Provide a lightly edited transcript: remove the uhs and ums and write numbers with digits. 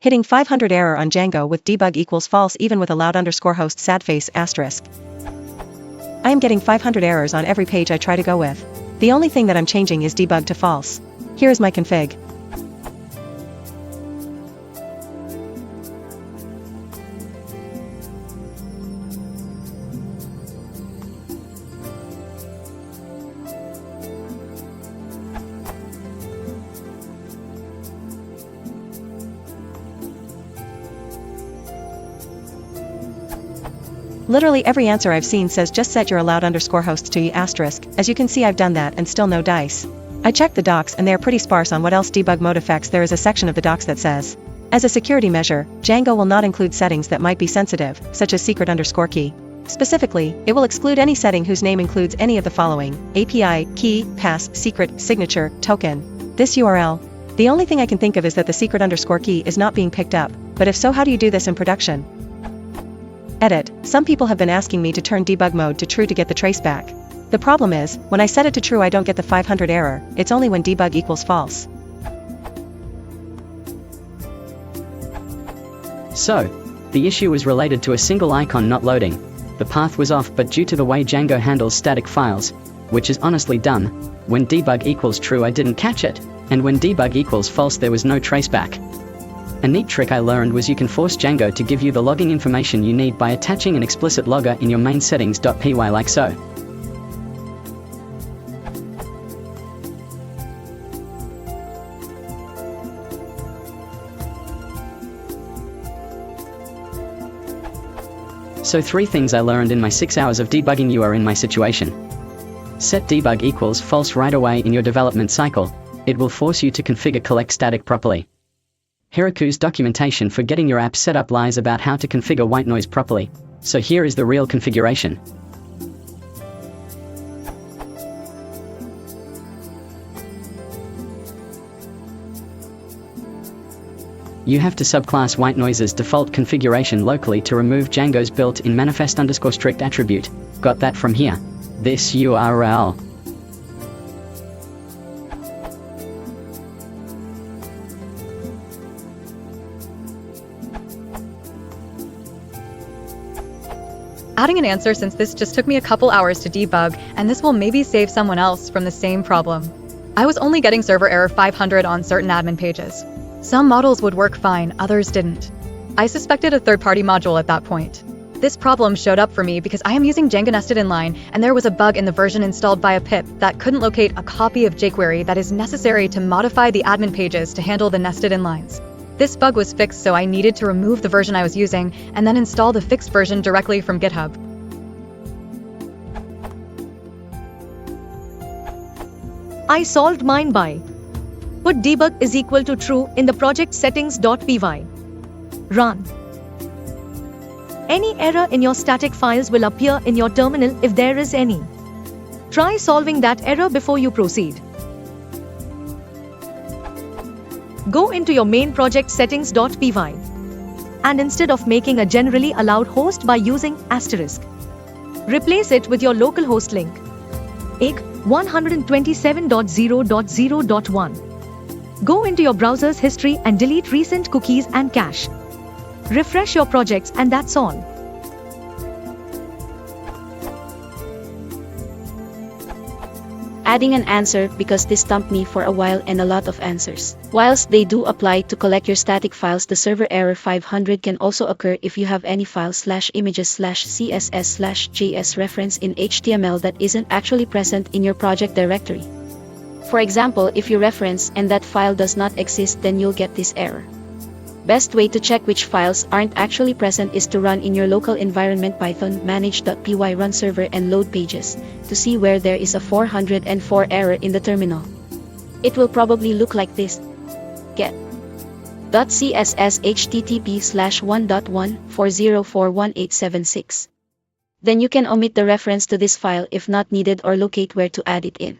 Hitting 500 error on Django with debug equals false even with allowed underscore host sad face asterisk. I am getting 500 errors on every page I try to go with. The only thing that I'm changing is debug to false. Here is my config. Literally every answer I've seen says just set your allowed underscore hosts to e asterisk. As you can see, I've done that and still no dice. I checked the docs and they are pretty sparse on what else debug mode affects. There is a section of the docs that says, as a security measure, Django will not include settings that might be sensitive, such as secret underscore key. Specifically, it will exclude any setting whose name includes any of the following: API, key, pass, secret, signature, token. This URL. The only thing I can think of is that the secret underscore key is not being picked up, but if so, how do you do this in production? Edit. Some people have been asking me to turn debug mode to true to get the trace back. The problem is, when I set it to true I don't get the 500 error, it's only when debug equals false. So, the issue was related to a single icon not loading. The path was off, but due to the way Django handles static files, which is honestly dumb, when debug equals true I didn't catch it, and when debug equals false there was no traceback. A neat trick I learned was you can force Django to give you the logging information you need by attaching an explicit logger in your main settings.py like so. So 3 things I learned in my 6 hours of debugging. You are in my situation. Set debug equals false right away in your development cycle. It will force you to configure collect static properly. Heroku's documentation for getting your app set up lies about how to configure white noise properly, so here is the real configuration. You have to subclass white noise's default configuration locally to remove Django's built-in manifest underscore strict attribute. Got that from here. This URL. Adding an answer since this just took me a couple hours to debug, and this will maybe save someone else from the same problem. I was only getting server error 500 on certain admin pages. Some models would work fine, others didn't. I suspected a third-party module at that point. This problem showed up for me because I am using Django nested inline, and there was a bug in the version installed via pip that couldn't locate a copy of jQuery that is necessary to modify the admin pages to handle the nested inlines. This bug was fixed, so I needed to remove the version I was using and then install the fixed version directly from GitHub. I solved mine by put debug is equal to true in the project settings.py. Run. Any error in your static files will appear in your terminal if there is any. Try solving that error before you proceed. Go into your main project settings.py, and instead of making a generally allowed host by using asterisk, replace it with your local host link, ig 127.0.0.1. Go into your browser's history and delete recent cookies and cache. Refresh your projects and that's all. Adding an answer because this stumped me for a while and a lot of answers. Whilst they do apply to collect your static files, the server error 500 can also occur if you have any file/images/css/js reference in HTML that isn't actually present in your project directory. For example, if you reference and that file does not exist, then you'll get this error. Best way to check which files aren't actually present is to run in your local environment Python manage.py run server and load pages to see where there is a 404 error in the terminal. It will probably look like this: get.css http:/1.14041.876. Then you can omit the reference to this file if not needed or locate where to add it in.